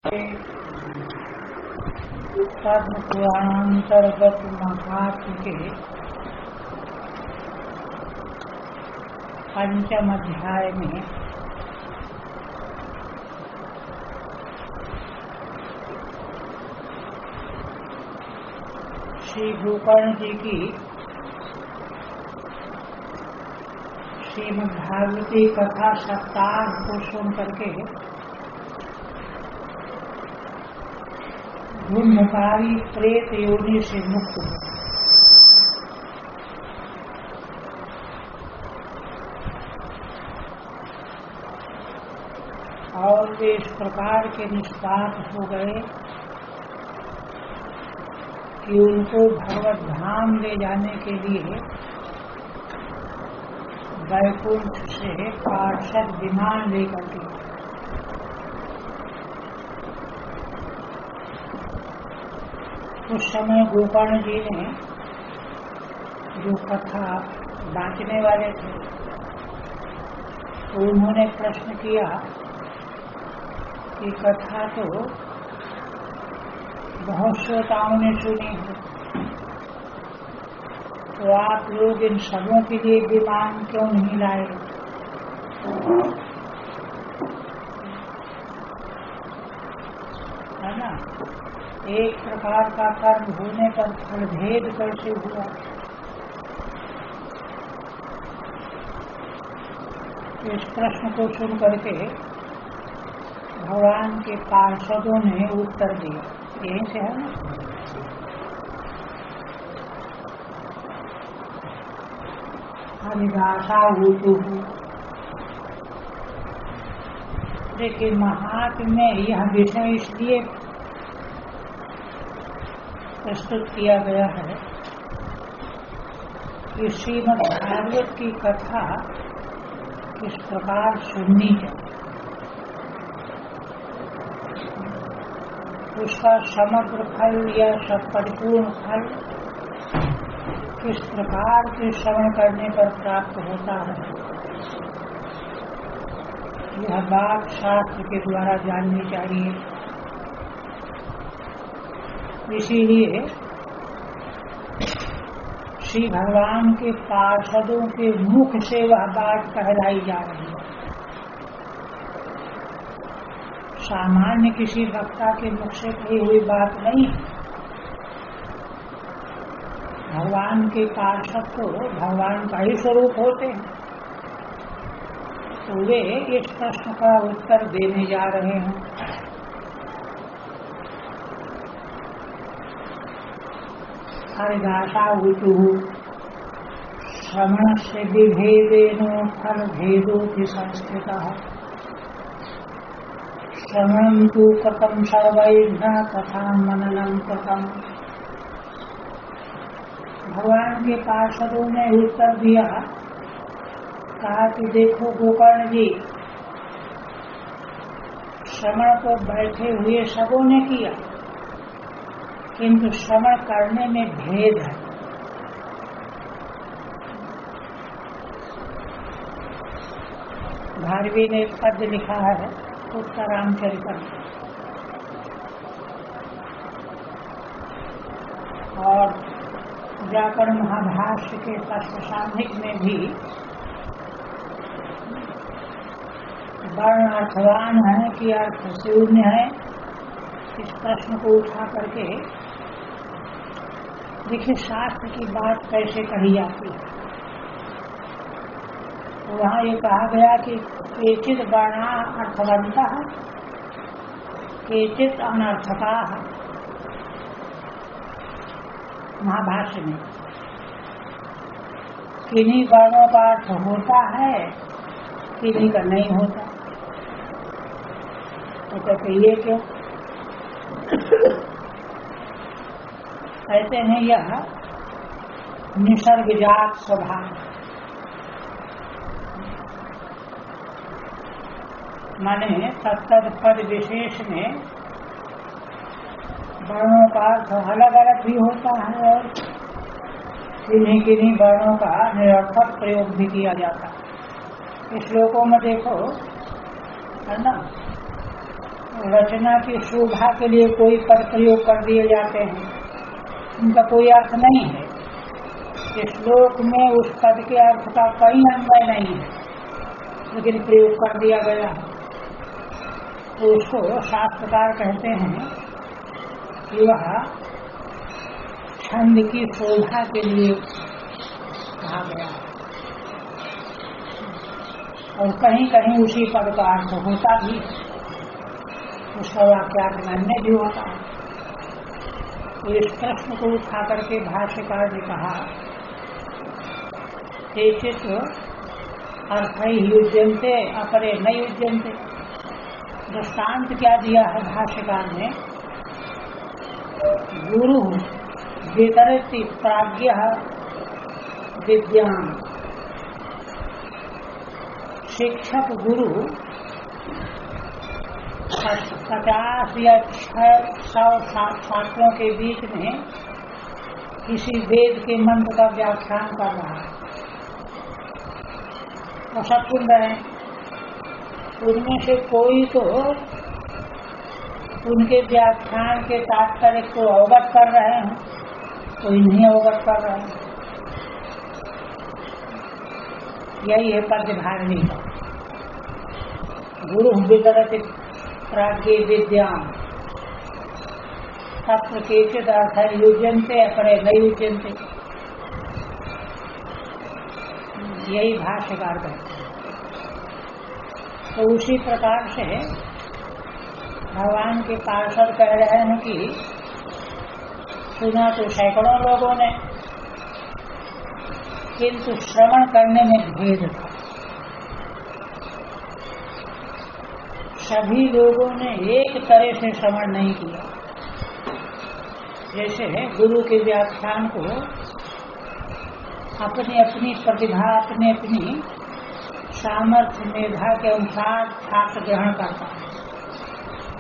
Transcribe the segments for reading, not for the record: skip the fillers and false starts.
पद्म पुराणांतर्गत महात्म के पंचम अध्याय में श्री गोकर्ण जी की श्रीमद्भागवती कथा सप्ताह को सुन करके धूम्रकारी प्रेत योनि से मुक्त हो और वे इस प्रकार के निष्पाप हो गए कि उनको भगवत धाम ले जाने के लिए वैकुंठ से पार्षद विमान लेकर के उस समय गोकर्ण जी ने जो कथा बांटने वाले थे तो उन्होंने प्रश्न किया कि कथा तो बहुत श्रोताओं ने सुनी है, तो आप लोग इन सबों के लिए विमान क्यों नहीं लाए? है ना, एक प्रकार का कर्म होने पर फलभेद कैसे हुआ? इस प्रश्न को सुन करके भगवान के पार्षदों ने उत्तर दिया, यहीं से है ना, हरिदासा हुतु। देखिए, महात्म्य में यह विषय इसलिए प्रस्तुत किया गया है कि श्रीमद्भागवत की कथा किस प्रकार सुननी है, उसका समग्र फल या सब परिपूर्ण फल किस प्रकार के श्रवण करने पर प्राप्त होता है, यह बात शास्त्र के द्वारा जाननी चाहिए। इसीलिए श्री भगवान के पार्षदों के मुख से वह बात कहलाई जा रही है। सामान्य किसी वक्ता के मुख से कही हुई बात नहीं है। भगवान के पार्षद तो भगवान का ही स्वरूप होते हैं, तो वे इस प्रश्न का उत्तर देने जा रहे हैं। हरिदासा हुतु श्रवण से विभेदेनो फल भेदोपि संस्कृतः श्रवणं तु कृतं सर्वैर्न तथा मननं कृतं। भगवान के पार्षदों ने उत्तर दिया, कहा कि देखो गोकर्ण जी, श्रवण तो बैठे हुए सबों ने किया, किंतु श्रवण करने में भेद है। भारवी ने पद लिखा है उत्तरांचल पर, और व्याकरण महाभाष्य के तत्वसांधिक में भी वर्ण अर्थवान है कि अर्थ शून्य है, इस प्रश्न को उठा करके देखिए शास्त्र की बात कैसे कही जाती है। तो वहाँ ये कहा गया कि केचित वर्णा अर्थवंता केचित अनर्थका। महाभाष्य में किन्हीं वर्णों का अर्थ होता है, किन्हीं का नहीं होता। तो कहते ये क्यों? कहते हैं यह निसर्गजात स्वभाव, माने तत्तद पद विशेष में वर्णों का अर्थ अलग अलग भी होता है और किन्हीं किन्हीं वर्णों का निरर्थक प्रयोग भी किया जाता है। श्लोकों में देखो, है ना, रचना की शोभा के लिए कोई पद प्रयोग कर दिए जाते हैं, उनका कोई अर्थ नहीं है। इस श्लोक में उस पद के अर्थ का कोई अन्वय नहीं है, लेकिन प्रयोग कर दिया गया है। तो उसको शास्त्रकार कहते हैं कि वह छंद की शोभा के लिए कहा गया है, और कहीं कहीं उसी पद का अर्थ होता भी, उसका वाक्यार्थ मान्य भी होता है। तो इस प्रश्न को उठा करके भाष्यकार ने कहा, केचित् अर्थैः युज्यन्ते अपरे न युज्यन्ते। दृष्टांत क्या दिया है भाष्यकार ने? गुरु वितरति प्राज्ञः विद्याम्। शिक्षक गुरु 50 या 600 छात्रों के बीच में किसी वेद के मंत्र का व्याख्यान कर रहा है, और सब सुन रहे हैं। उनमें से कोई तो उनके व्याख्यान के तात्पर्य को अवगत कर रहे हैं, कोई नहीं अवगत कर रहे हैं। यही है पद्यधारणी का। गुरु वितरति प्राज्ञे विद्याम् तत्र केचित् अर्थैः युज्यन्ते अपरे न युज्यन्ते। यही भाष्यकार कहते हैं। तो उसी प्रकार से भगवान के पार्षद कह रहे हैं कि सुना तो सैकड़ों लोगों ने, किंतु श्रवण करने में भेद था। सभी लोगों ने एक तरह से श्रवण नहीं किया। जैसे गुरु के व्याख्यान को अपनी अपनी प्रतिभा, अपनी अपनी सामर्थ्य मेधा के अनुसार छात्र ग्रहण करता है।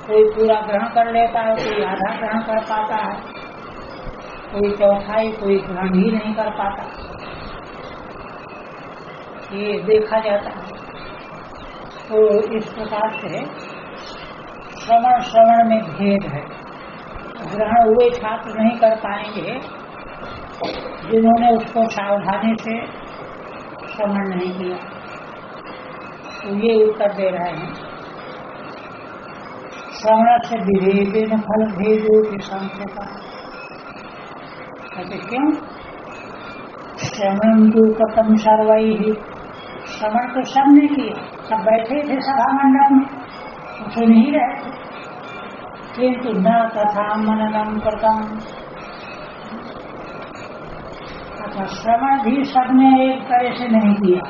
कोई पूरा ग्रहण कर लेता है, कोई आधा ग्रहण कर पाता है, कोई चौथाई, कोई ग्रहण ही नहीं कर पाता। ये देखा जाता है। तो इस प्रकार से श्रवण में भेद है। ग्रहण हुए छात्र नहीं कर पाएंगे जिन्होंने उसको सावधानी से श्रवण नहीं किया। तो ये उत्तर दे रहे हैं, श्रवण से विभेदेन फल भेदो की संख्या। कहते क्यों? श्रवण तो कथम सर्वैः। श्रवण तो सबने किया, सब बैठे थे सभा मंडप में, सुन ही रहे थे, किंतु न तथा मननम कृतम्। अच्छा, श्रवण भी सबने एक तरह से नहीं किया।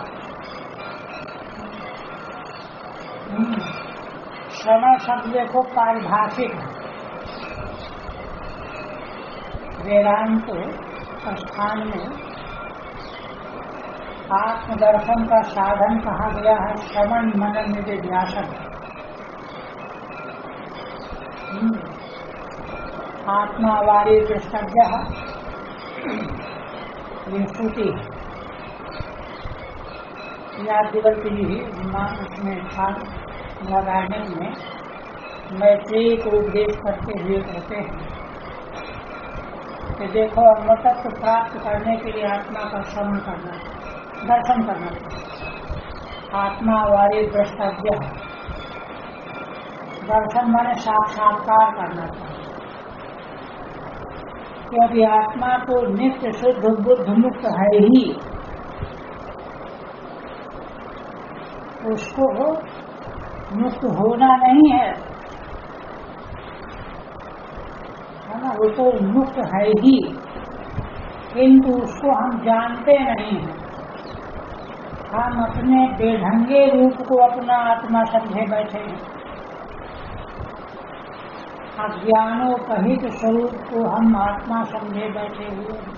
श्रवण शब्द देखो पारिभाषिक है। वेदांत स्थान में आत्मदर्शन का साधन कहा गया है श्रवण मनन निधिध्यासन। आत्मावारी द्रष्टव्य विस्तृति याज्ञवल्क्य जी उसमें था लगाने में मैत्रेयी को उपदेश करते हुए कहते हैं कि देखो, अमृतत्व प्राप्त करने के लिए आत्मा का श्रवण करना, दर्शन करना चाहिए। आत्मा वारी द्रष्टव्य, दर्शन माने साक्षात्कार करना चाहिए। क्योंकि आत्मा तो नित्य शुद्ध बुद्ध मुक्त है ही, उसको मुक्त होना नहीं है ना, वो तो मुक्त है ही, किंतु उसको हम जानते नहीं हैं। हम अपने बेढंगे रूप को अपना आत्मा समझे बैठे हैं। अज्ञानोपहित स्वरूप को हम आत्मा समझे बैठे हुए हैं।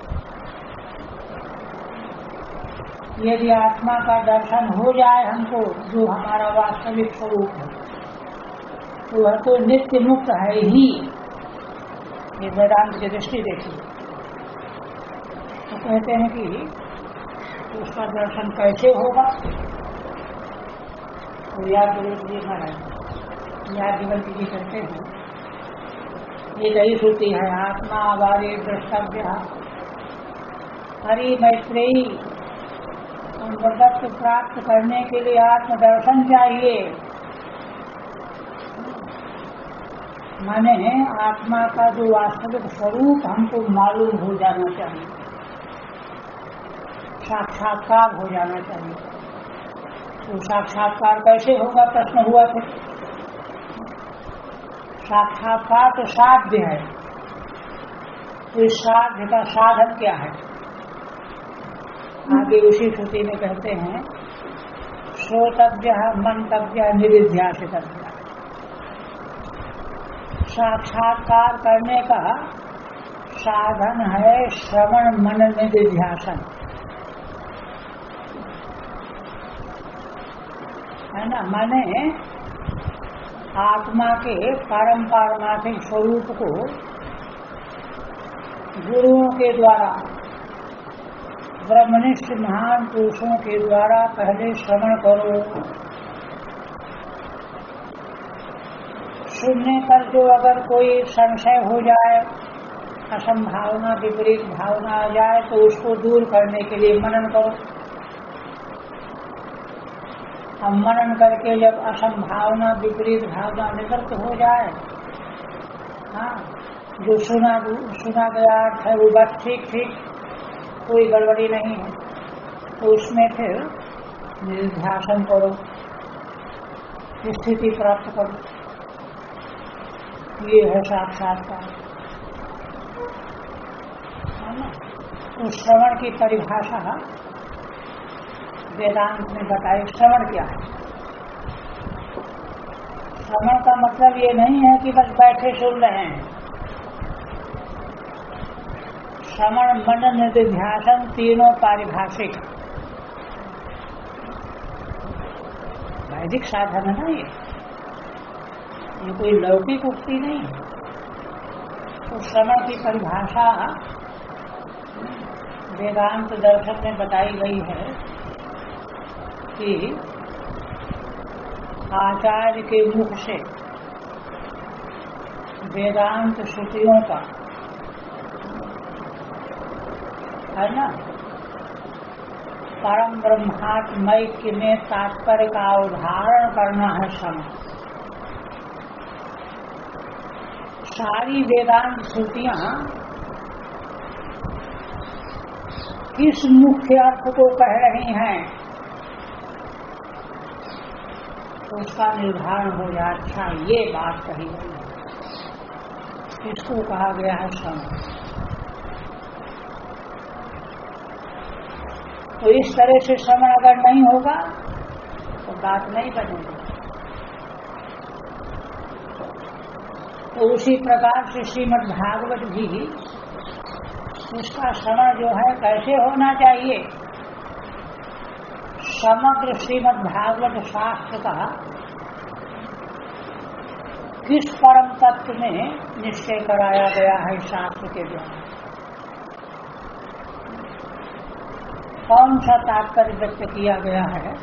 यदि आत्मा का दर्शन हो जाए हमको, जो हमारा वास्तविक स्वरूप है, तो वह तो नित्य मुक्त है ही। ये वेदांत की दृष्टि देखिए। तो कहते हैं कि उसका दर्शन कैसे होगा? तो याद जरूर देखना है। याज्ञवल्क्य जी कहते हैं, एक ही श्रुति है, आत्मा आवारे द्रष्टव्य हरि मैत्रेयी। अमृतत्व प्राप्त करने के लिए आत्मदर्शन चाहिए, माने आत्मा का जो वास्तविक स्वरूप हमको मालूम हो जाना चाहिए, साक्षात्कार हो जाना चाहिए। तो साक्षात्कार कैसे होगा, प्रश्न हुआ था। साक्षात्कार तो साध्य है, तो इस साध्य का साधन क्या है? आगे उसी श्रुति में कहते हैं, श्रोतव्य मंतव्य निधिध्यासितव्य। साक्षात्कार करने का साधन है श्रवण मनन निधिध्यासन, है ना। माने आत्मा के परम पारमार्थिक स्वरूप को गुरुओं के द्वारा, ब्रह्मनिष्ठ महान पुरुषों के द्वारा पहले श्रवण करो। सुनने पर जो अगर कोई संशय हो जाए, असंभावना विपरीत भावना आ जाए, तो उसको दूर करने के लिए मनन करो। अब मनन करके जब असंभावना विपरीत भावना निवृत्त हो जाए, हाँ, जो सुना गया अर्थ है वो बस ठीक ठीक, कोई गड़बड़ी नहीं है, तो उसमें फिर निधिध्यासन करो, स्थिति प्राप्त करो। ये है साक्षात्कार, है ना। तो श्रवण की परिभाषा वेदांत में बताई। श्रवण क्या है? श्रवण का मतलब ये नहीं है कि बस बैठे सुन रहे हैं। श्रवण मनन निधिध्यासन तीनों पारिभाषिक वैदिक साधन है ना। ये कोई लौकिक उक्ति नहीं है। तो श्रवण की परिभाषा वेदांत दर्शन में बताई गई है कि आचार्य के मुख से वेदांत श्रुतियों का, है ना, परम ब्रह्मात्मैक्य में तात्पर्य का उदाहरण करना है श्रवण। सारी वेदांत श्रुतियां किस मुख्य अर्थ को कह रही हैं, तो उसका निर्धारण हो जाए। अच्छा, ये बात कही गई है, इसको कहा गया है श्रवण। तो इस तरह से श्रवण अगर नहीं होगा तो बात नहीं बनेगी। तो उसी प्रकार से श्रीमद् भागवत भी, उसका श्रवण जो है कैसे होना चाहिए, समग्र श्रीमद् भागवत शास्त्र का किस परम तत्व में निश्चय कराया गया है शास्त्र के द्वारा, कौन सा तात्पर्य व्यक्त किया गया है,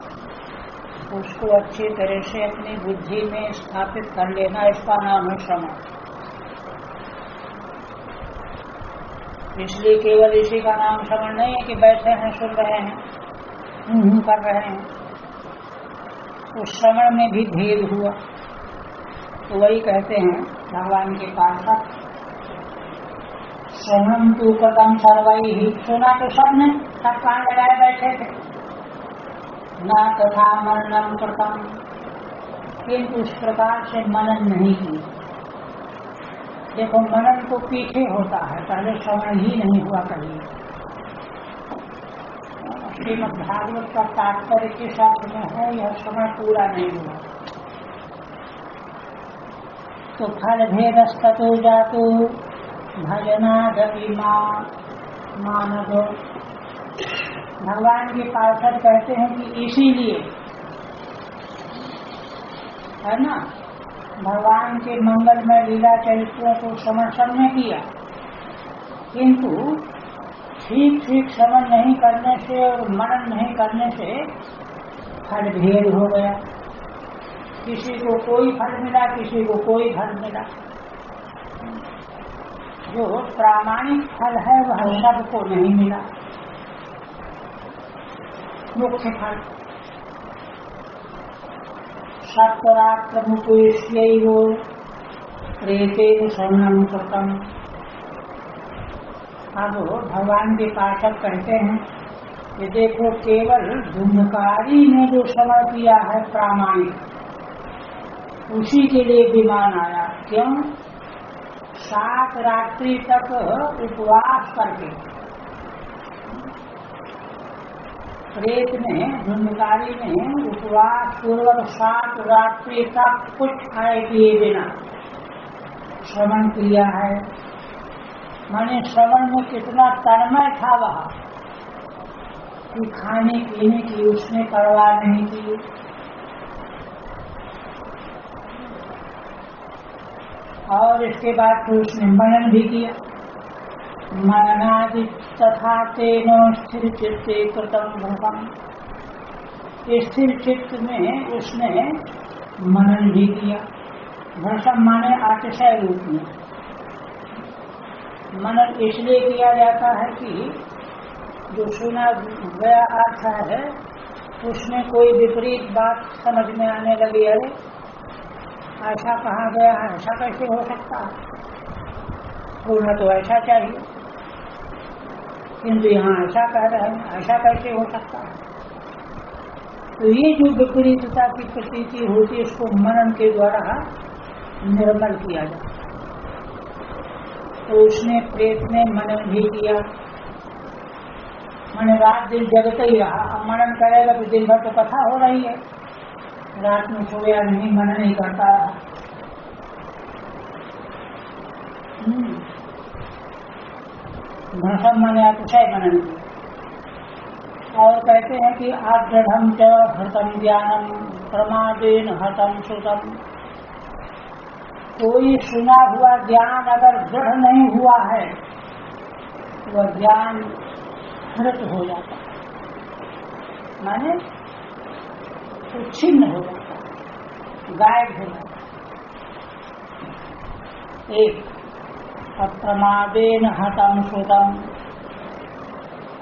उसको अच्छी तरह से अपनी बुद्धि में स्थापित कर लेना, इसका नाम है श्रवण। इसलिए केवल इसी का नाम श्रवण नहीं है कि बैठे हैं सुन रहे हैं, कर रहे हैं। उस श्रवण में भी भेद हुआ। तो वही कहते हैं भगवान के पार्षद, श्रवणम तु कृतं सर्वैः, सुना तो सबने, सब कान लगाए बैठे थे। न तथा मननम कृतं, किंतु उस प्रकार से मनन नहीं किया। देखो, मनन तो पीछे होता है, पहले श्रवण ही नहीं हुआ कहीं। श्रीमद् भागवत का तात्पर्य किस अर्थ में है, यह श्रवण पूरा नहीं हुआ। तो फल भेदस्ततो जातो भजनादपि मानदो। भगवान के पार्षद कहते हैं कि इसीलिए, है ना, भगवान के मंगलमय लीला चरित्रों को श्रवण सबने किया, किंतु ठीक ठीक श्रवण नहीं करने से और मनन नहीं करने से फल भेद हो गया। किसी को कोई फल मिला, किसी को कोई फल मिला। जो प्रामाणिक फल है वह सबको नहीं मिला। मुख्य फल सत्वरात्र मुकुष्यैव प्रेतेन शरणं कृतम्। अब भगवान के पाठक कहते हैं कि देखो, केवल धुंधकारी ने जो श्रवण किया है प्रामाणिक, उसी के लिए विमान आया। क्यों? 7 रात्रि तक उपवास करके प्रेत ने, धुंधकारी ने उपवास पूर्वक 7 रात्रि तक कुछ खाए पिए बिना श्रवण किया है। माने श्रवण में कितना तन्मय था वह, कि खाने पीने की उसने परवाह नहीं की। और इसके बाद फिर उसने मनन भी किया। मननादि तथा तेन स्थिर चित्ते कृतम भ्रमम। स्थिर चित्त में उसने मनन भी किया। भ्रम माने अतिशय रूप में। मनन इसलिए किया जाता है कि जो सुना गया अर्थ है उसमें कोई विपरीत बात समझ में आने लगी। अरे ऐसा कहा गया है, ऐसा कैसे हो सकता है, होना तो ऐसा चाहिए, किंतु यहाँ ऐसा कह रहे हैं, ऐसा कैसे हो सकता है। तो ये जो विपरीतता की प्रतीति होती है इसको मनन के द्वारा निर्मल किया जाता है। तो उसने प्रेत ने मनन भी किया। मैंने रात दिन जगते ही रहा। अब मनन करेगा तो दिन भर तो कथा हो रही है, रात में सोया नहीं, मनन नहीं करता रहा। भ्रम माने अतिशय मनन किया। और कहते हैं कि आदृढ़ च हृतम ज्ञानम प्रमादेन हतम श्रुतम। कोई सुना हुआ ज्ञान अगर दृढ़ नहीं हुआ है तो वह ज्ञान हृत हो जाता है, माने तो छिन्न हो जाता है, गायब हो जाता है। एक अप्रमादेन हतम श्रुतम।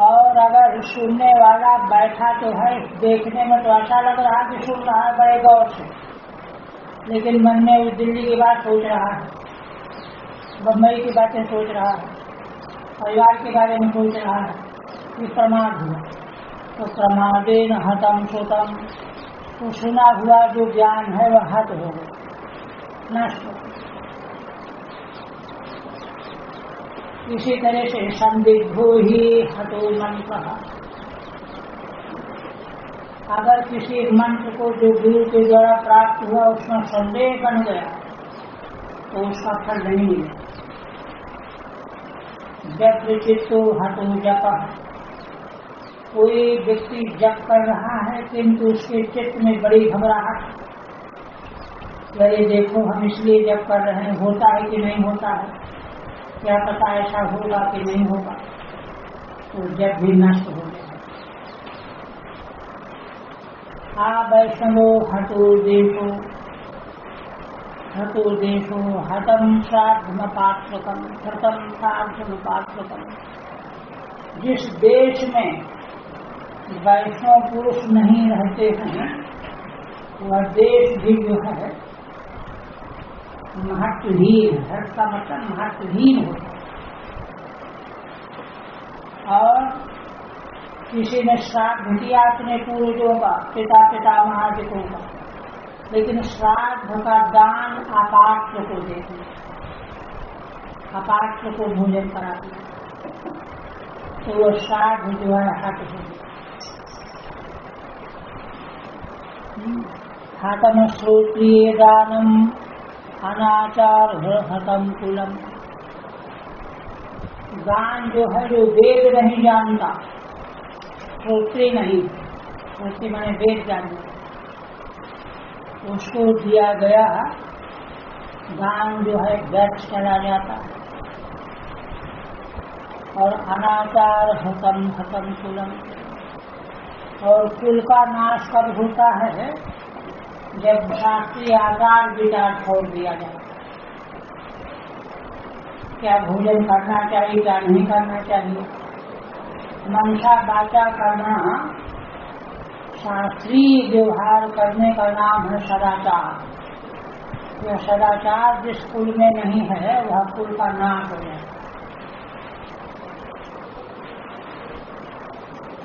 और अगर सुनने वाला बैठा तो है, देखने में तो ऐसा लग रहा कि सुन रहा है बड़े गौर से, लेकिन मन में उस दिल्ली की बात सोच रहा है, बम्बई की बातें सोच रहा है, परिवार के बारे में सोच रहा है, ये प्रमाद हुआ। तो प्रमादेन हतम श्रुतम, तो सुना हुआ जो ज्ञान है वह हत हो गया, नष्ट हो गया। इसी तरह से संदिग्धो ही हतो मंत्र। अगर किसी मंत्र को जो गुरु के द्वारा प्राप्त हुआ उसमें संदेह बन गया तो उसका फल नहीं मिलेगा। जप चित्तो हतो जप। कोई व्यक्ति जप कर रहा है किंतु उसके चित्त में बड़ी घबराहट, अरे देखो हम इसलिए जप कर रहे हैं, होता है कि नहीं होता है, क्या पता ऐसा होगा कि नहीं होगा, तो जप भी नष्ट हो गया। वैष्णवो हतो देशो हतम श्राद्धमपात्रकम हतम श्राद्धमपात्रकम। जिस देश में वैष्णव पुरुष नहीं रहते हैं वह देश भी जो है महत्वहीन है, का मतलब महत्वहीन होता है। और किसी ने श्राद्ध किया अपने पूर्वजों का, पिता महाजिकों का, लेकिन श्राद्ध का दान अपात्र को देते, अपात्र को भोजन करा दिया तो वो श्राद्ध जो है हट हो गया। हतम श्रोत्रिय दानम अनाचार हतम कुलम। दान जो है जो वेद नहीं जानता, श्रोत्री नहीं, श्रोत्री माने वेद जानता, उसको दिया गया दान जो है व्यर्थ चला जाता है। और अनाचार हतम कुलम। और कुल का नाश कब होता है? जब शास्त्रीय आचार विचार छोड़ दिया जाए, क्या भोजन करना चाहिए, क्या नहीं करना चाहिए, मनसा वाचा करना, शास्त्रीय व्यवहार करने का नाम है सदाचार। यह सदाचार जिस कुल में नहीं है वह कुल का नाश हो जाए।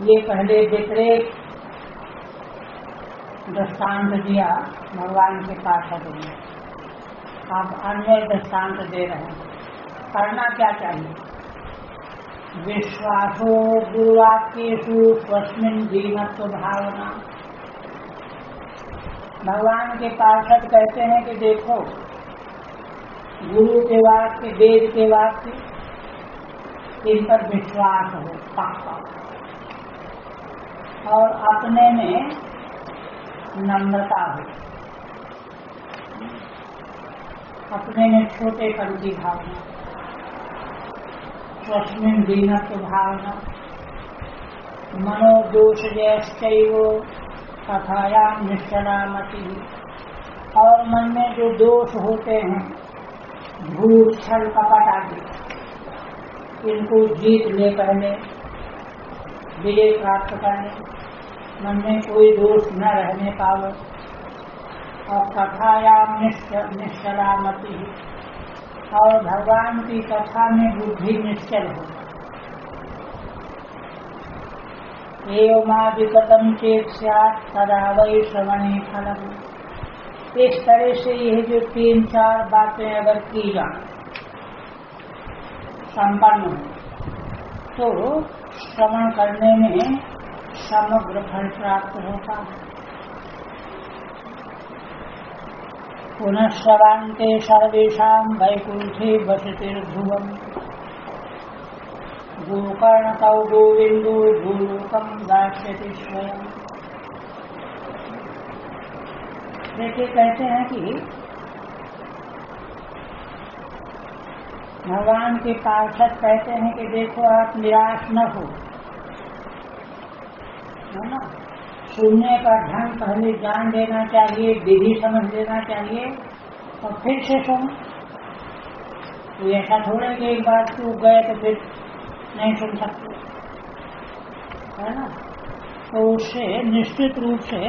ये पहले व्यतिरेक दृष्टांत दिया भगवान के पार्षद में, आप अन्य दृष्टांत दे रहे हैं। करना क्या चाहिए? विश्वासो गुरुवाक्येषु स्वस्मिन् धीमत्व भावना। भगवान के पार्षद कहते हैं कि देखो, गुरु के वाक्य, वेद के वाक्य, इन पर विश्वास हो पक्का, और अपने में नम्रता हो, अपने में छोटेपन की भावना, स्वस्मिन् दीनत्व भावना, मनोदोष जयश्चैव कथायाम निश्चलामति। और मन में जो दोष होते हैं, झूठ छल कपट आदि, इनको जीत ले, पहले विजय प्राप्त कर ले, मन में कोई दोष न रहने पावे। और कथायाम निश्चलामति, और भगवान की कथा में बुद्धि निश्चल हो। एवमादिकतम चेत स्यात् तदा वै श्रवणे फलम्। इस तरह से यह जो 3-4 बातें अगर की जाएं, संपन्न हो, तो श्रवण करने में समग्र फल प्राप्त होता है। पुनः श्रवान्ते सर्वेषां वैकुंठे वसतिर्ध्रुवम्। गोकर्णकौ गोविन्दो भूलोकं दास्यति स्वयं। देखिए, कहते हैं कि भगवान के पार्षद कहते हैं कि देखो, आप निराश न हो, है ना। सुनने का ढंग पहले जान लेना चाहिए, विधि समझ लेना चाहिए, और फिर से सुनो। तो ऐसा थोड़ा कि एक बार चूक गए तो फिर नहीं सुन सकते, है ना। तो उससे निश्चित रूप से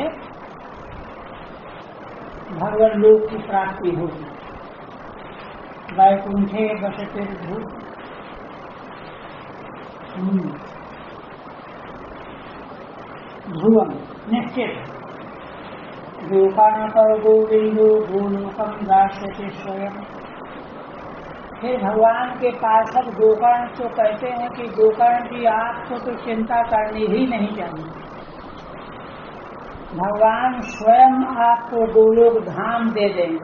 भगवत लोक की प्राप्ति होगी। वैकुंठे वसतिर्ध्रुवम्। ध्रुवम निश्चित। गोकर्णकौ गोविन्दो भूलोकं दास्यति स्वयं। फिर भगवान के पार्षद गोकर्ण तो कहते हैं कि गोकर्ण जी, आपको तो चिंता करनी ही नहीं चाहिए। भगवान स्वयं आपको गोलोक धाम दे देंगे।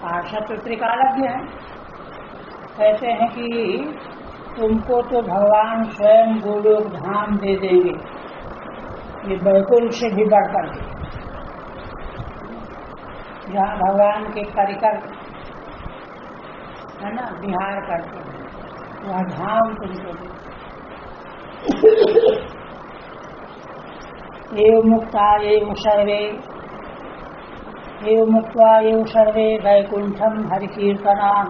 पार्षद तो त्रिकालज्ञ हैं, कहते हैं कि तुमको तो भगवान स्वयं गोलोक धाम दे देंगे, ये बैकुंठ से भी बढ़कर के, जहाँ भगवान के परिकर, है ना, विहार करते हैं, वह धाम तुमको दे। एवं मुक्ता एवं सर्वे, एवं मुक्त्वा एवं सर्वे वैकुंठम हरिकीर्तनाः।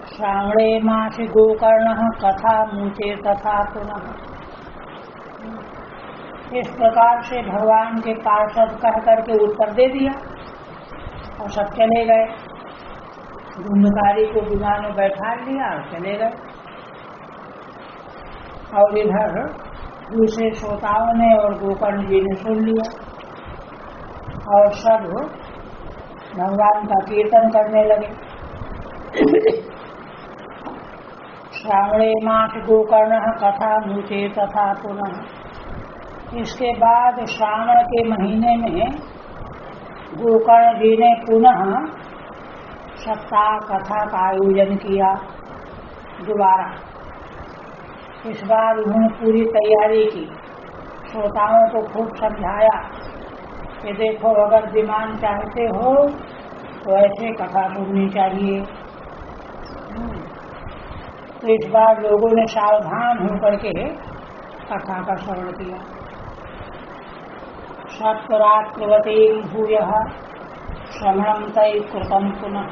श्रावणे मासि गोकर्णः कथा मूचे तथा पुनः। इस प्रकार से भगवान के पार्षद कह करके उत्तर दे दिया और सब चले गए। धुंधकारी को विमान में बैठा लिया और चले गए। और इधर दूसरे श्रोताओं ने और गोकर्ण जी ने सुन लिया और सब भगवान का कीर्तन करने लगे। श्रावणे मास गोकर्ण कथा मूचे तथा पुनः। इसके बाद श्रावण के महीने में गोकर्ण जी ने पुनः सप्ताह कथा का आयोजन किया दोबारा। इस बार उन्होंने पूरी तैयारी की, श्रोताओं को खूब समझाया कि देखो, अगर विमान चाहते हो तो ऐसे कथा सुननी चाहिए। तो इस बार लोगों ने सावधान होकर के कथा का श्रवण किया। सत्वरात्रवतीं भूयः श्रवणं तैः कृतं पुनः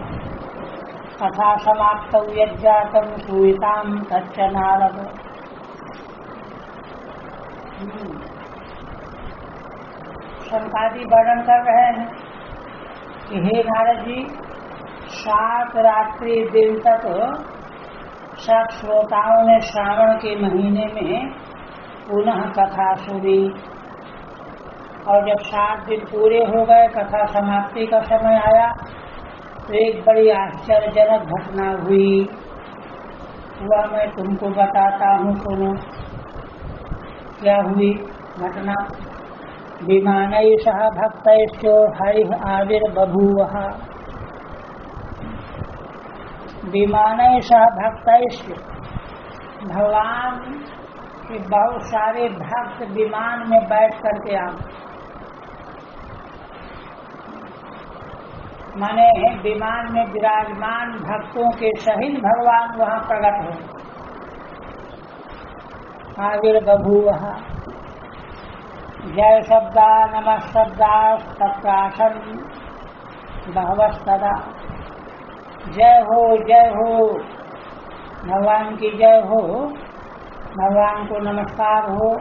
कथा समाप्तौ यज्जातं सूयितां तच्च नारद। शंकादि वर्णन कर रहे हैं कि हे नारद जी, 7 रात्रि दिन तक सब श्रोताओं ने श्रावण के महीने में पुनः कथा सुनी और जब 7 दिन पूरे हो गए, कथा समाप्ति का समय आया तो एक बड़ी आश्चर्यजनक घटना हुई। वह मैं तुमको बताता हूँ, सुनो। क्या हुई घटना? विमानैः सह भक्तैश्च हरिः आविर्बभूवः। विमानैः सह भक्तैश्च, भगवान के बहुत सारे भक्त विमान में बैठ करके आ, माने विमान में विराजमान भक्तों के सहित भगवान वहाँ प्रकट हो। आविर्बभूवः। जय शब्दा नमः शब्दा तत्रासन बहवस्तदा। जय हो भगवान की जय हो, भगवान को नमस्कार हो,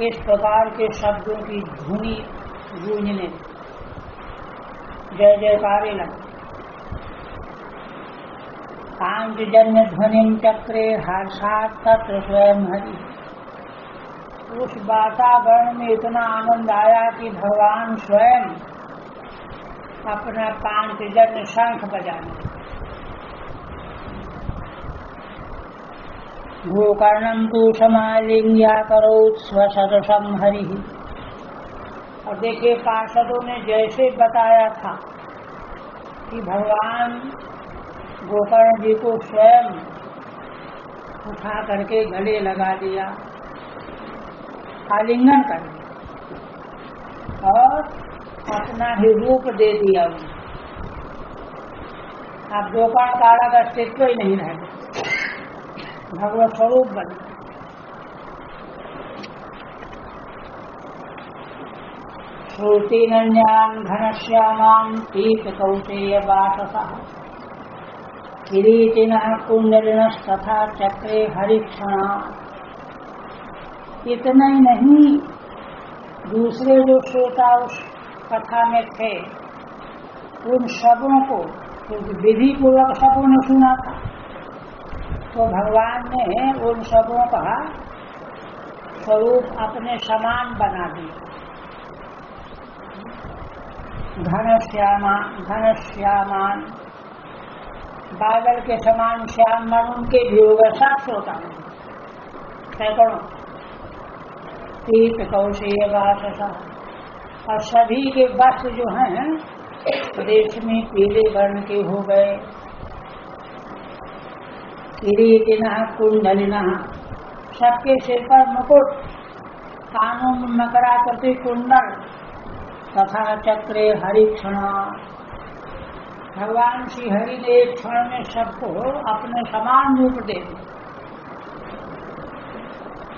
इस प्रकार के शब्दों की ध्वनि गूंजने, जय जयकारे लगे। पांचजन्य ध्वनिं चक्रे हर्षात् तत्र स्वयं हरि। उस वातावरण में इतना आनंद आया कि भगवान स्वयं अपना पांचजन्य शंख बजाने। गोकर्णं तु समालिंग्या करोत् स्वसदसं हरिः। और देखिए, पार्षदों ने जैसे बताया था कि भगवान गोकर्ण जी को स्वयं उठा करके गले लगा लिया, आलिंगन कर लिया और अपना ही रूप दे दिया उन्हें। अब गोकर्ण का अलग अस्तित्व ही नहीं रह गया, भगवत स्वरूप बन। श्रुतिनन्यान् घनश्यामान् पीतकौशेयवाससः किरीटिनः कुण्डलिनस्तथा चक्रे हरिक्षणा। इतना ही नहीं, दूसरे जो श्रोता उस कथा में थे उन सबों को, क्योंकि विधि पूर्वक सबों ने सुना था, तो भगवान ने उन सबों का स्वरूप अपने समान बना दिया। घनश्यामान, बादल के समान श्याम मन उनके भी हो गए, सब श्रोता सैकड़ों। पीत कौशेय वाससा, और सभी के वस्त्र जो हैं रेशमी पीले वर्ण के हो गए। किरीटिनः कुंडलिनः, सबके सिर पर मुकुट, कानों में मकड़ा करते कुंडल, तथा चक्रे हरिक्षणा। भगवान श्री हरि ने एक क्षण में सबको अपने समान रूप दे दिया।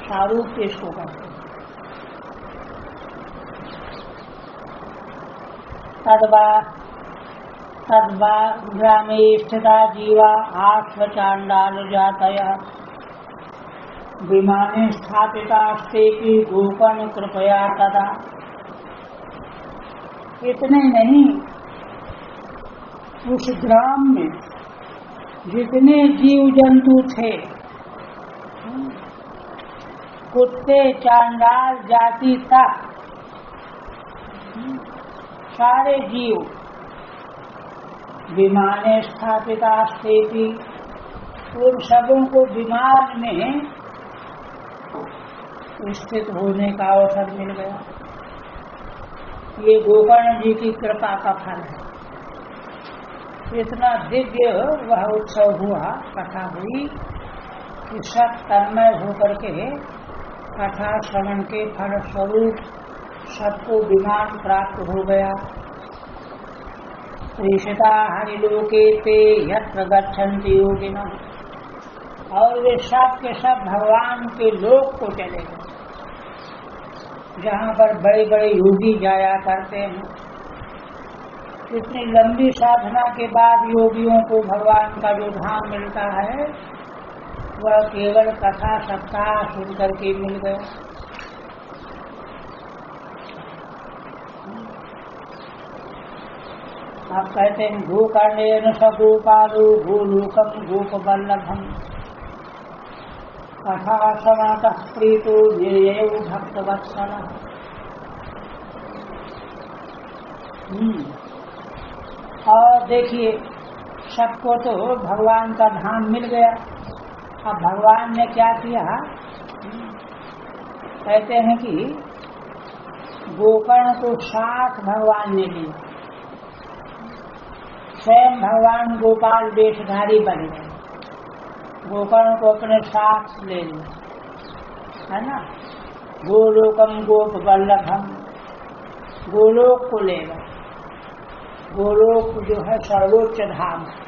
सारूप इसको कहते। तद्वा ग्रामे स्थिता जीवा आश्वचाण्डाल जातयः विमाने स्थापितास्तेपि गोकर्ण कृपया तदा। इतने नहीं, उस ग्राम में जितने जीव जंतु थे, कुत्ते चांडाल जाति तक सारे जीव विमाने स्थापितास्तेपि, उन सबों को विमान में स्थित होने का अवसर मिल गया। ये गोकर्ण जी की कृपा का फल है। इतना दिव्य वह उत्सव हुआ, कथा हुई कि सब तन्मय होकर के कथा श्रवण के फल स्वरूप सबको विमान प्राप्त हो गया। त्रिषिता हरिलोके ते यत्र गच्छन्ति योगिनः, और वे सब के सब भगवान के लोक को चले गए। जहाँ पर बड़े बड़े योगी जाया करते हैं। इतनी लंबी साधना के बाद योगियों को भगवान का जो धाम मिलता है वह केवल कथा सप्ताह सुन करके मिल गया। आप कहते हैं गोकर्णेन स गोपालो गोलोकम गोपवल्लभम कथा समातः प्रीतो निर्ययो भक्तवत्सलः। और देखिए, सबको तो भगवान का धाम मिल गया। अब भगवान ने क्या किया? कहते हैं कि गोकर्ण को साथ भगवान ने लिया। स्वयं भगवान गोपाल वेशधारी बन गए, गोकर्ण को अपने साथ ले लिया, है ना। गोलोकम गोप वल्लभम, गोलोक को ले गए। गोलोक जो है सर्वोच्च धाम है,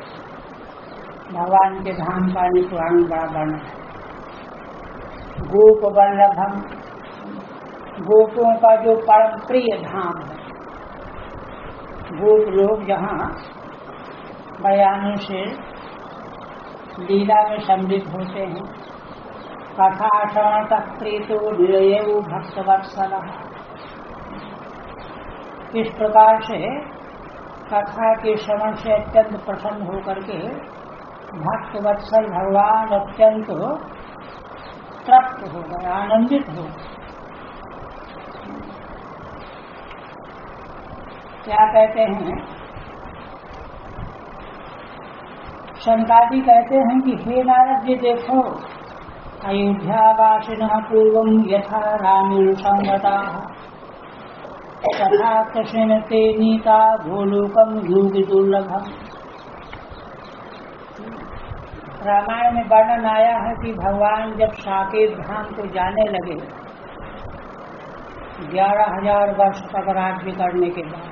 भगवान के धाम का पुराण बड़ा वर्णन है। गोप वल्लभम, गोपों का जो परम प्रिय धाम है। गोप लोग जहाँ बयानों से लीला में सम्मिलित होते हैं। कथा श्रवण तक प्रीतो निर्ययो भक्तवत्सलः। इस प्रकार से कथा के श्रवण से अत्यंत प्रसन्न होकर के भक्तवत्सल भगवान अत्यंत तृप्त हो गए, आनंदित हो। क्या कहते हैं? शंकादि कहते हैं कि हे नारद जी, देखो अयोध्यावासिनः पूर्वं यथा रामेण संगताः तथा कृष्णेन ते नीता गोलोकम योगी दुर्लभम। रामायण में वर्णन आया है कि भगवान जब साकेत धाम को जाने लगे 11,000 वर्ष तक राज्य करने के बाद,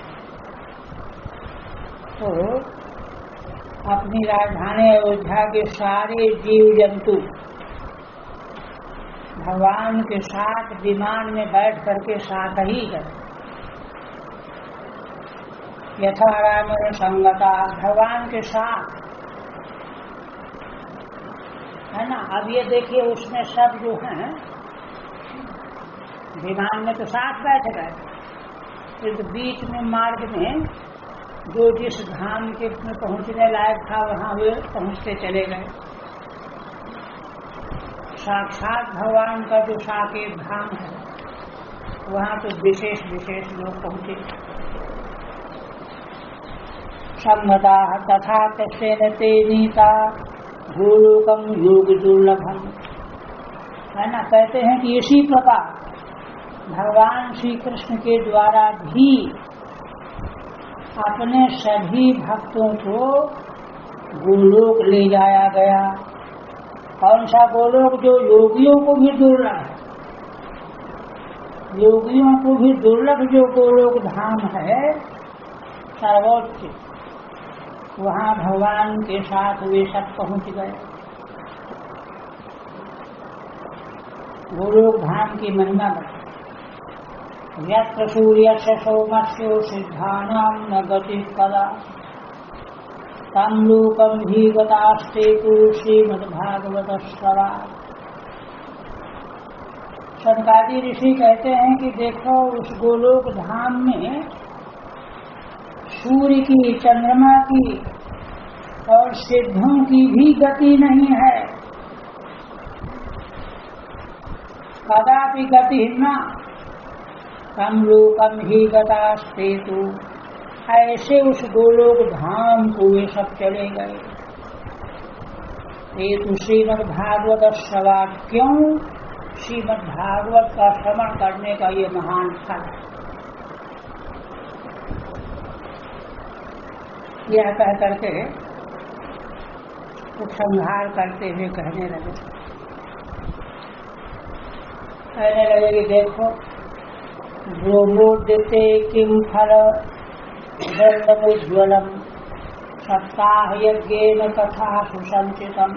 तो अपनी राजधानी अयोध्या के सारे जीव जंतु भगवान के साथ विमान में बैठ करके साथ ही गए। यथा रामेण संगता, भगवान के साथ, है ना। अब ये देखिए, उसमें सब जो हैं विमान में तो साथ बैठ गए, फिर तो बीच में मार्ग में जो जिस धाम के में पहुंचने लायक था वहां वे पहुंचते चले गए। साक्षात भगवान का जो साकेत धाम है वहां तो विशेष विशेष लोग पहुंचे। संगता तथा कृष्णेन ते नीता गोलोकम योग दुर्लभम, है ना। कहते हैं कि इसी प्रकार भगवान श्री कृष्ण के द्वारा भी अपने सभी भक्तों को गोलोक ले जाया गया। कौन सा गोलोक? जो योगियों को भी दुर्लभ है, योगियों को भी दुर्लभ जो गोलोक धाम है सर्वोच्च, वहाँ भगवान के साथ वे सब पहुँच गए। गोलोक धाम की महिमा बताई। यत्र सूर्यस्य सोमस्य सिद्धानां न गति कदा तं लोकं हि गतास्ते तु श्रीमद्भागवत श्रवा। शनकादि ऋषि कहते हैं कि देखो, उस गोलोक धाम में सूर्य की, चंद्रमा की और सिद्धों की भी गति नहीं है। कदापि गति न तम लोकम ही गतास्ते तु, ऐसे उस गोलोक धाम को वे सब चले गए। ये तो श्रीमद्भागवत श्रवा, क्यों? श्रीमद्भागवत का श्रवण करने का ये महान फल है। यह कह करके उपसंहार करते हुए कहने लगे कि देखो, ब्रह्मोद्यते किम फल दंडमुज्ज्वलम सप्ताह यज्ञेन कथा सुसंचितम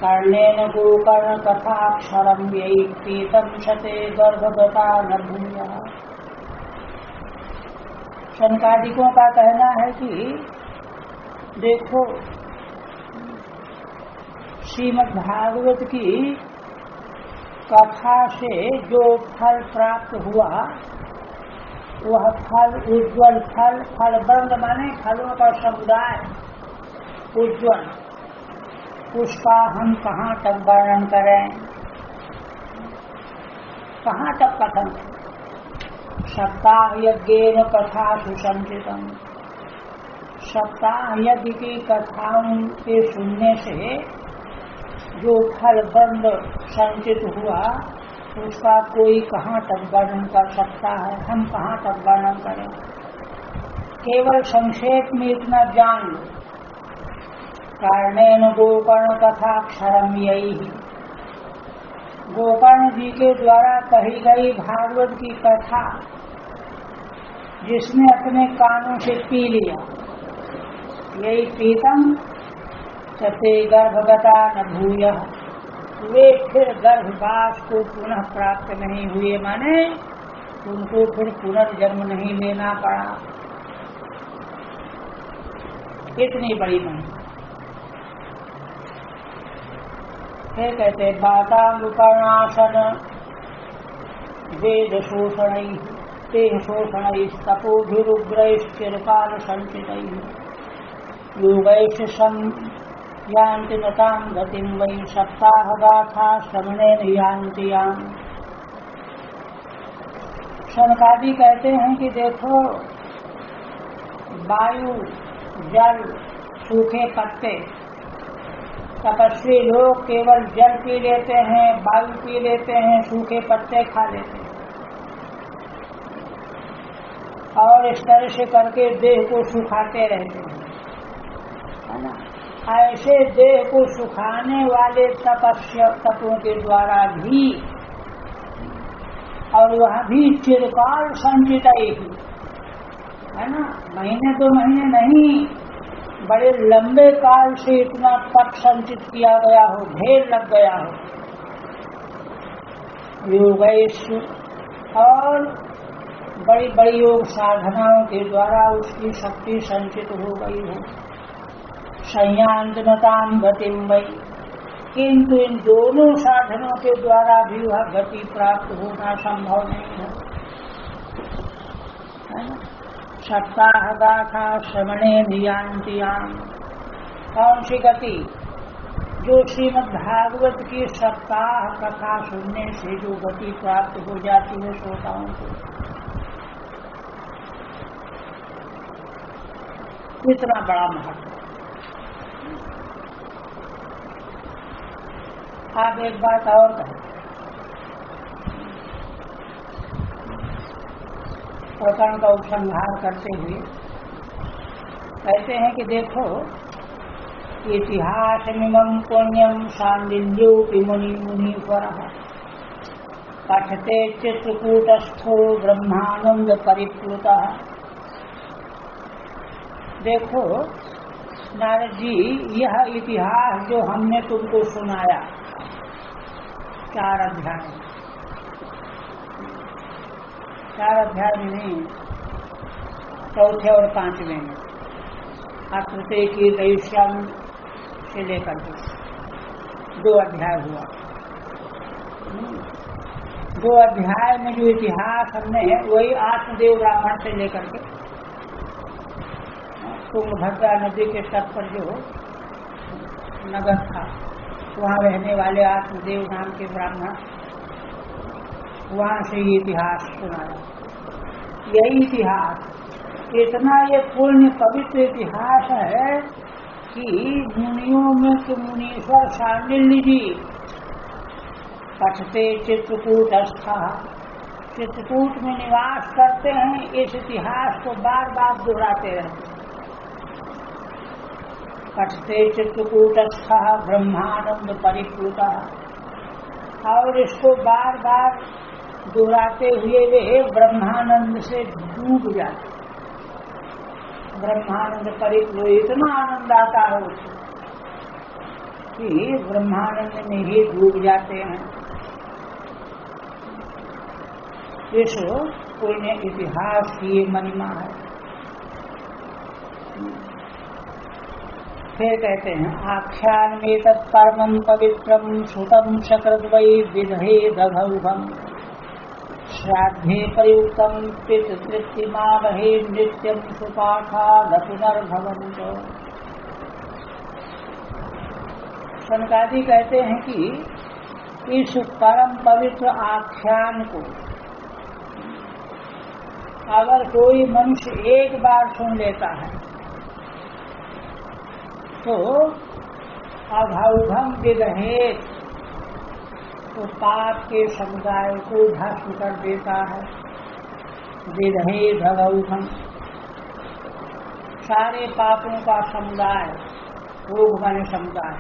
कर्णेन गोकर्ण कथाक्षरम यही पीतम क्षते गर्भगता न भूयः। शनकादिकों का कहना है कि देखो, श्रीमद् भागवत की कथा से जो फल प्राप्त हुआ वह फल उज्ज्वल फल, फलबंद माने फलों का समुदाय उज्ज्वल, उसका हम कहाँ तक वर्णन करें, कहाँ तक कथन करें। सप्ताह यज्ञेन कथा सुसंचितम, सप्ताह यज्ञ की कथाओं के सुनने से जो फलबंद संचित हुआ उसका कोई कहाँ तक वर्णन कर सकता है, हम कहाँ तक वर्णन करें। केवल संक्षेप में इतना जान लो, कर्णेन गोकर्ण कथाक्षरम यही, गोकर्ण जी के द्वारा कही गई भागवत की कथा जिसने अपने कानों से पी लिया, यही पीतम सते गर्भगता न भूयः, वे फिर गर्भवास को पुनः प्राप्त नहीं हुए, माने उनको फिर पुनर्जन्म नहीं लेना पड़ा। इतनी बड़ी महिमा। फिर कहते बातांगुकर्णासन वेद शोषण ते शोषण तपोभिरुग्रैश्चिरकाल संचितैः योगैश्च यान्ति नतां गतिं वै सप्ताहगाथा श्रवणेन यान्ति याम्। शनकादि कहते हैं कि देखो, वायु, जल, सूखे पत्ते, तपस्वी लोग केवल जल पी लेते हैं, वायु पी लेते हैं, सूखे पत्ते खा लेते हैं और इस तरह से करके देह को सुखाते रहते हैं, है ना। ऐसे देह को सुखाने वाले तपों के द्वारा भी, और वह भी चिरकाल संचित ही, है ना, महीने दो महीने नहीं, बड़े लंबे काल से इतना तप संचित किया गया हो, ढेर लग गया हो। योगैश, और बड़ी बड़ी योग साधनाओं के द्वारा उसकी शक्ति संचित हो गई हो। संयान्तनतां गतिं वै, किंतु इन दोनों साधनों के द्वारा भी वह गति प्राप्त होना संभव नहीं है। सप्ताह गाथा श्रवणेन यान्ति याम्। कौन सी गति? जो श्रीमद् भागवत की सप्ताह कथा सुनने से जो गति प्राप्त हो जाती है श्रोताओं को, इतना बड़ा महत्व। आप एक बात और कहें, प्रकरण का उपसंहार करते हुए कहते हैं कि देखो, इतिहासमिमं पुण्यं सांडिल्योऽपि मुनीश्वरः पठते चित्रकूटस्थो ब्रह्मानंद परिप्लुतः। देखो नारद जी, यह इतिहास जो हमने तुमको सुनाया 4 अध्याय, 4 अध्याय में नहीं, 4थे और 5वें में, अत्रते की दैश्यम से लेकर के 2 अध्याय हुआ। 2 अध्याय में जो इतिहास हमने, वही आत्मदेव ब्राह्मण से लेकर के तुंगभद्रा नदी के तट पर जो नगर था, वहाँ रहने वाले आत्मदेव नाम के ब्राह्मण, वहाँ से ये इतिहास सुनाया। यही इतिहास, इतना ये पुण्य पवित्र इतिहास है कि मुनियों में तो मुनीश्वर सांडिल्य जी पठते चित्रकूटस्था, चित्रकूट में निवास करते हैं, इस इतिहास को बार बार दोहराते रहते हैं। पठते चित्रकूटस्था ब्रह्मानंद परिप्लुता, और इसको बार बार दोहराते हुए वे ब्रह्मानंद से डूब जाते। ब्रह्मानंद परिप्लुत, इतना आनंद आता है उसको, कि ब्रह्मानंद में ही डूब जाते हैं। इस कोई ने इतिहास की ये महिमा है। फिर कहते हैं आख्यान में तत्परमं पवित्रम श्रुतम शक्रद्वै विदहे दघौघम श्राद्धे प्रयुक्तम पितृतृप्तिमावहे नित्यं सुपाठा पुनर्भवन्त। सनकादि कहते हैं कि इस परम पवित्र आख्यान को अगर कोई मनुष्य एक बार सुन लेता है तो अघौघम विदहे, तो पाप के समुदाय को भस्म कर देता है। विदहे भगौघम, सारे पापों का समुदाय, भोग माने समुदाय,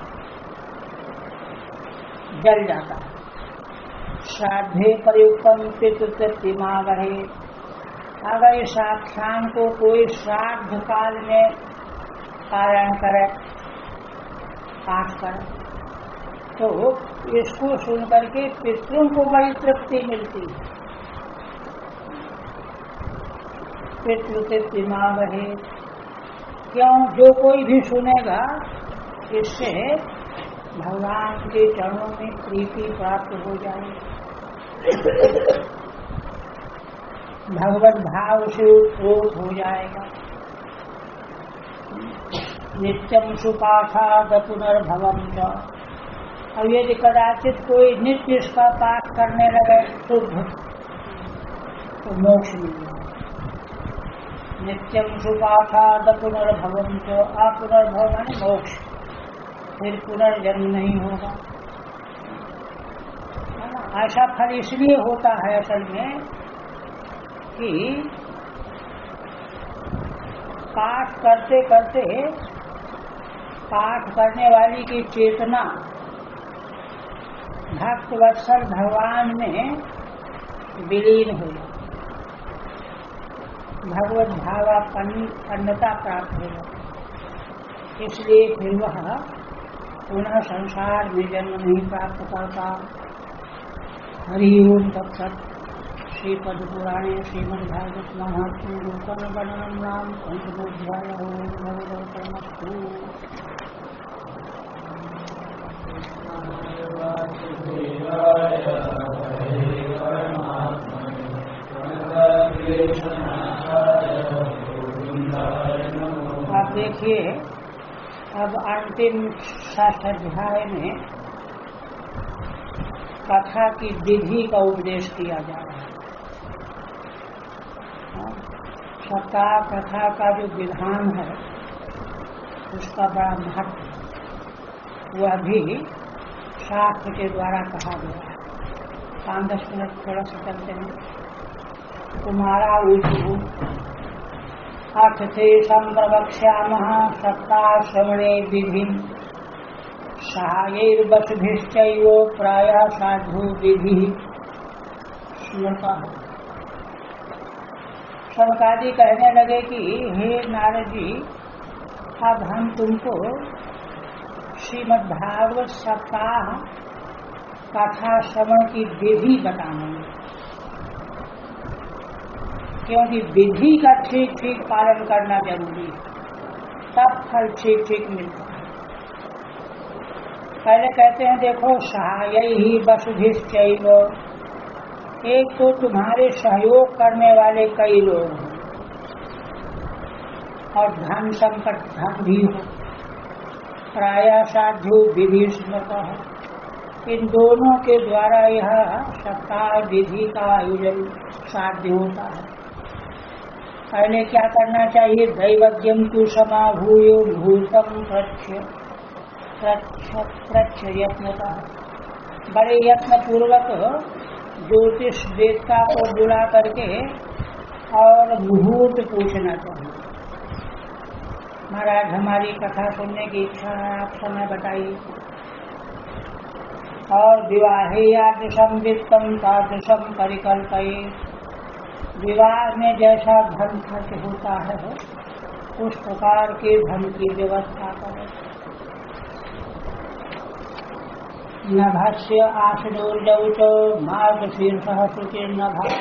जल जाता है। श्राद्धे प्रयुक्तम पितृतृप्तिमावहे, अगर इस आख्यान को कोई श्राद्ध काल में पारायण करे, पाठ करे, तो इसको सुन करके पितरों को बड़ी तृप्ति मिलती है। पितृतृप्तिमावहे, क्यों? जो कोई भी सुनेगा इससे भगवान के चरणों में प्रीति प्राप्त हो जाएगी, भगवत भाव से उत्प्रोत हो जाएगा। नित्यम सुपाठाद पुनर्भवन्त। अब यदि कदाचित कोई नित्य इसका पाठ करने लगे शुद्ध, तो मोक्ष मिल जाए। नित्यम सुपाठाद पुनर्भवन्त, पुनर्भव माने मोक्ष, फिर पुनर्जन्म नहीं होगा। ऐसा फल इसलिए होता है असल में कि पाठ करते करते पाठ करने वाली की चेतना भक्त वत्सल भगवान में विलीन हो जाए, भगवत भावापन्नता प्राप्त हो जाए। इसलिए फिर वह पुनः संसार में जन्म नहीं प्राप्त करता। हरि ओम तत्सत्। श्रीपद पुराणे श्रीमद्भागवत महात्म्ये रूपम वर्णनम नाम पंचमोऽध्यायः। ओम भगवतमस्तु। आप देखिए, अब अंतिम 6 अध्याय में कथा की विधि का उपदेश किया जा रहा है। सप्ताह कथा का जो विधान है उसका बड़ा महत्व, वह भी शास्त्र के द्वारा कहा गया है। 5-10 मिनट थोड़ा सा चलते हैं। कुमारा ऊचु अर्थ थे संप्रवक्ष्यामः सप्ताह श्रवणे विधि सहायैर्वसुभिश्चैव प्रायः साधु विधि स्मृता। शौनकादि कहने लगे कि हे नारद जी, अब हम तुमको श्रीमद्भागवत सप्ताह कथा श्रवण की विधि बताएंगे, क्योंकि विधि का ठीक ठीक पालन करना जरूरी है, तब फल ठीक ठीक मिलता है। पहले कहते हैं देखो, सहायैहि वसुभिश्चैव, एक तो तुम्हारे सहयोग करने वाले कई लोग हैं और धन संकट धन भी हो। प्रायः साधु विधि स्मृता है, इन दोनों के द्वारा यह सप्ताह विधि का आयोजन साध्य होता है। पहले क्या करना चाहिए? दैवज्ञम तु समाभूय भूतम प्रच्छ यत्नता, बड़े यत्न पूर्वक ज्योतिष देवता को बुला करके और मुहूर्त पूछना चाहिए। महाराज, हमारी कथा सुनने की इच्छा है, आप समय बताइए। और विवाहे यादृशम वित्तम तादृशम परिकल्पये, विवाह में जैसा धन खर्च होता है उस प्रकार के धन की व्यवस्था करें। नभस्य आशदोर्जौ च मार्गशीर्षः शुचिर्नभः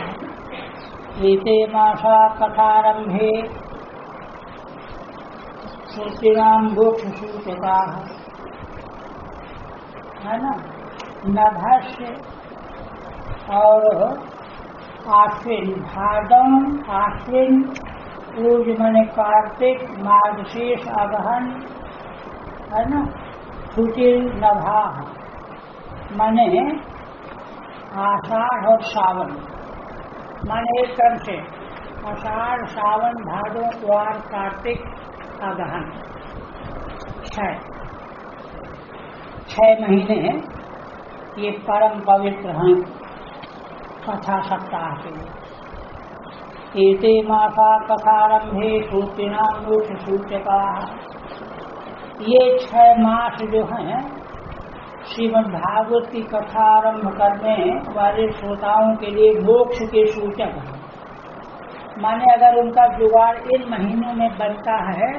एते मासा कथारम्भे श्रुतीनां मोक्षसूचकाः। है ना, नभस्य और आश्विन, भादम आश्विन, पूज माने कार्तिक, मार्गशीर्ष अगहन, है ना, शुचिर नभा माने आषाढ़ और सावन, माने एक क्रम से आषाढ़ सावन भादो द्वार कार्तिक अगहन, 6 महीने ये परम पवित्र हैं कथा सप्ताह के लिए। एते मासा कथारंभे श्रुतीनां मोक्षसूचकाः। ये 6 मास जो हैं श्रीमद् भागवत की कथा आरंभ करने वाले श्रोताओं के लिए मोक्ष के सूचक हैं। माने अगर उनका जुगाड़ इन महीनों में बनता है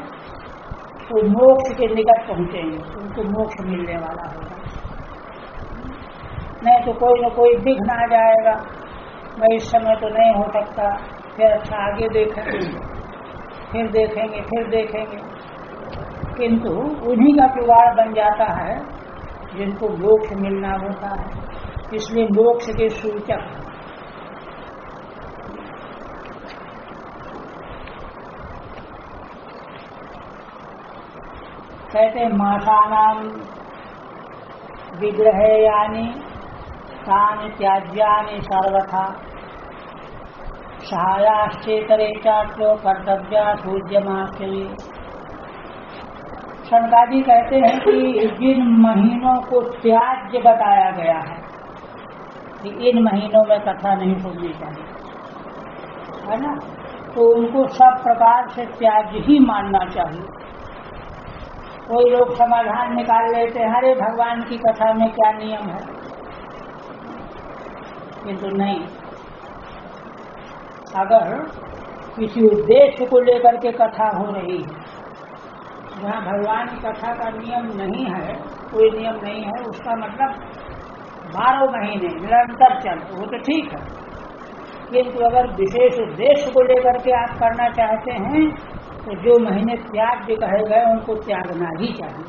तो मोक्ष के निकट पहुंचेंगे, उनको मोक्ष मिलने वाला होगा। नहीं तो कोई न कोई विघ्न आ जाएगा, भाई इस समय तो नहीं हो सकता, फिर अच्छा आगे देखेंगे, फिर देखेंगे, फिर देखेंगे। किंतु उन्हीं का जुगाड़ बन जाता है जिनको मोक्ष मिलना होता है, इसलिए मोक्ष के सूचक। कहते मासानां विग्रहेयानि तानि त्याज्यानि सर्वथा सहायाश्चेतरे चाट्यो कर्तव्या सूर्यमाश्चर्य। शनकादि कहते हैं कि जिन महीनों को त्याज्य बताया गया है कि इन महीनों में कथा नहीं सुननी चाहिए, है ना, तो उनको सब प्रकार से त्याज्य ही मानना चाहिए। कोई लोग समाधान निकाल लेते हैं, अरे भगवान की कथा में क्या नियम है, किंतु नहीं। अगर किसी उद्देश्य को लेकर के कथा हो रही है, जहाँ भगवान की कथा का नियम नहीं है, कोई नियम नहीं है, उसका मतलब 12 महीने निरंतर चल, वो तो ठीक है। किंतु अगर विशेष उद्देश्य को लेकर के आप करना चाहते हैं तो जो महीने त्याज्य कहे गए उनको त्यागना ही चाहिए।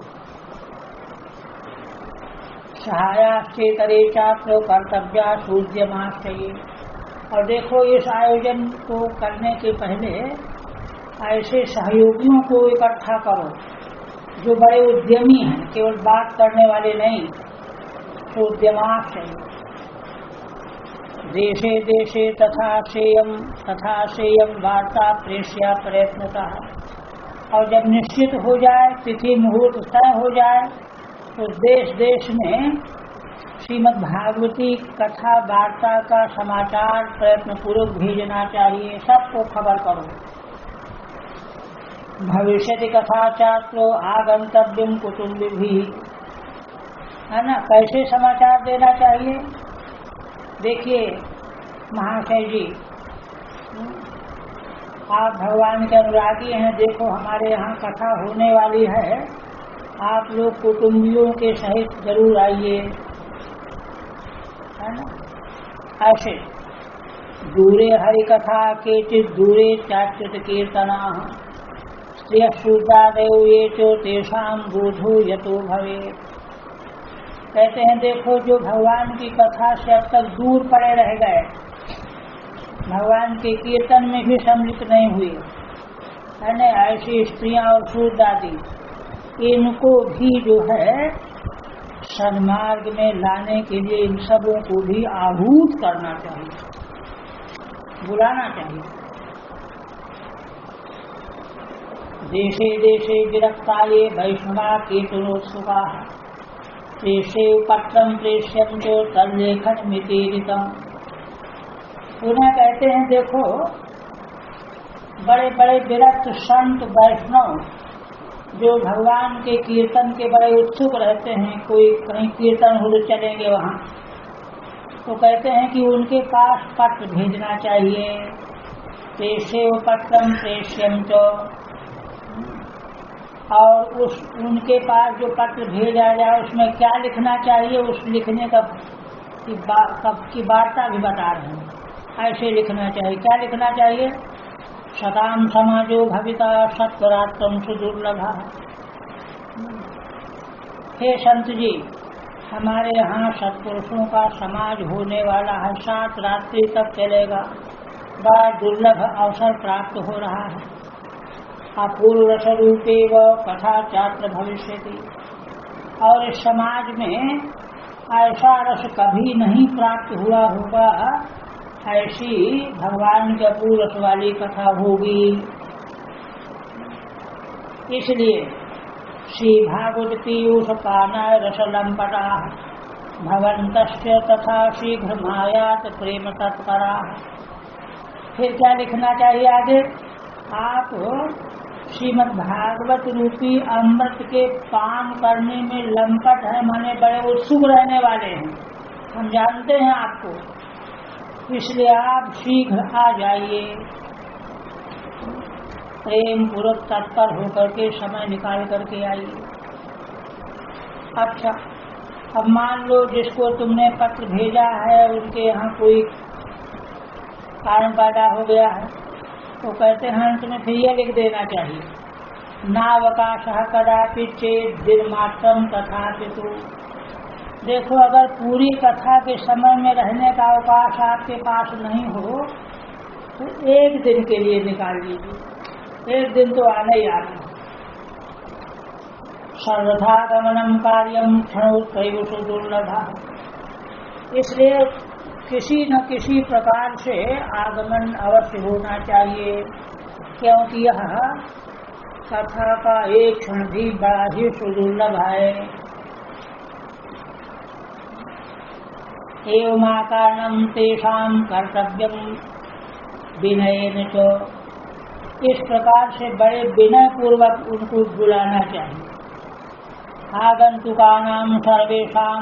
सहायाश्चेतरे चाप्यो कर्तव्या सूर्यमाश्चर्य। और देखो, इस आयोजन को करने के पहले ऐसे सहयोगियों को इकट्ठा करो जो बड़े उद्यमी हैं, केवल बात करने वाले नहीं। सूर्यमाश्चर्य। देशे देशे तथा सेयम वार्ता प्रेष्या प्रयत्नतः। और जब निश्चित हो जाए, तिथि मुहूर्त तय हो जाए, तो देश देश में श्रीमद् भागवती कथा वार्ता का समाचार प्रयत्न पूर्वक भेजना चाहिए। सबको खबर करो। भविष्यति कथा चात्रो आगंतव्यम कुटुम्बिभिः। है ना, कैसे समाचार देना चाहिए? देखिए महाशय जी, आप भगवान के अनुरागी हैं, देखो हमारे यहाँ कथा होने वाली है, आप लोग कुटुंबियों के सहित जरूर आइए, है ना। ऐसे दूरे हरि कथा केचित् दूरे चाच्युत कीर्तना स्त्रिय शूद्रादयो ये चो तेषां बोधो यतो भवेत्। कहते हैं देखो, जो भगवान की कथा से अब तक दूर पड़े रह गए, भगवान के कीर्तन में भी सम्मिलित नहीं हुए, है ना, ऐसी स्त्रियां और शूद्र आदि, इनको भी जो है सन्मार्ग में लाने के लिए इन सबों को भी आहूत करना चाहिए, बुलाना चाहिए। देशे देशे विरक्ताये वैष्णवा कीर्तनोत्सुका देशे पत्रम प्रेष्यन्तो तल्लेखन मितीरितम। उन्हें कहते हैं देखो, बड़े बड़े विरक्त संत वैष्णव जो भगवान के कीर्तन के बड़े उत्सुक रहते हैं, कोई कहीं कीर्तन हो तो चलेंगे वहाँ, तो कहते हैं कि उनके पास पत्र भेजना चाहिए। देशे पत्रम प्रेष्यन्तो, और उनके पास जो पत्र भेजा जाए उसमें क्या लिखना चाहिए, उस लिखने की वार्ता भी बता रहे हैं। ऐसे लिखना चाहिए। क्या लिखना चाहिए? सताम समाजो भविता सत्वरात्रम सुदुर्लभा। हे संत जी, हमारे यहाँ सत्पुरुषों का समाज होने वाला है, 7 रात्रि तक चलेगा। बड़ा दुर्लभ अवसर प्राप्त हो रहा है। अपूर्व रसरूपे व कथा चात्र भविष्यति। और इस समाज में ऐसा रस कभी नहीं प्राप्त हुआ होगा, ऐसी भगवान के अपूर्व रस वाली कथा होगी। इसलिए श्री भागवत पीयूष पानय रस लंपटा भवन्तश्च तथा शीघ्र मायात प्रेम तत्परा। फिर क्या लिखना चाहिए आगे? आप श्रीमद् भागवत रूपी अमृत के पान करने में लंपट है, माने बड़े उत्सुक रहने वाले हैं, हम जानते हैं आपको, इसलिए आप शीघ्र आ जाइए। प्रेम पूर्वक तत्पर होकर के समय निकाल करके आइए। अच्छा, अब मान लो जिसको तुमने पत्र भेजा है उनके यहाँ कोई कारण पैदा हो गया है, तो कहते हैं तुम्हें फिर यह लिख देना चाहिए, नावकाशः कदापि चेत् दिनमात्रं तथापितु। देखो, अगर पूरी कथा के समय में रहने का अवकाश आपके पास नहीं हो तो 1 दिन के लिए निकाल लीजिए। 1 दिन तो आना ही आना। सर्वथा गमनम कार्यम क्षणोत्रैवसु दुर्लभा। इसलिए किसी न किसी प्रकार से आगमन अवश्य होना चाहिए, क्योंकि यह कथा का एक क्षण भी बड़ा ही सुदुर्लभ है। एवं कारणम तेषां कर्तव्यम विनयेन च। इस प्रकार से बड़े विनय पूर्वक उनको बुलाना चाहिए। आगंतुकानां सर्वेषां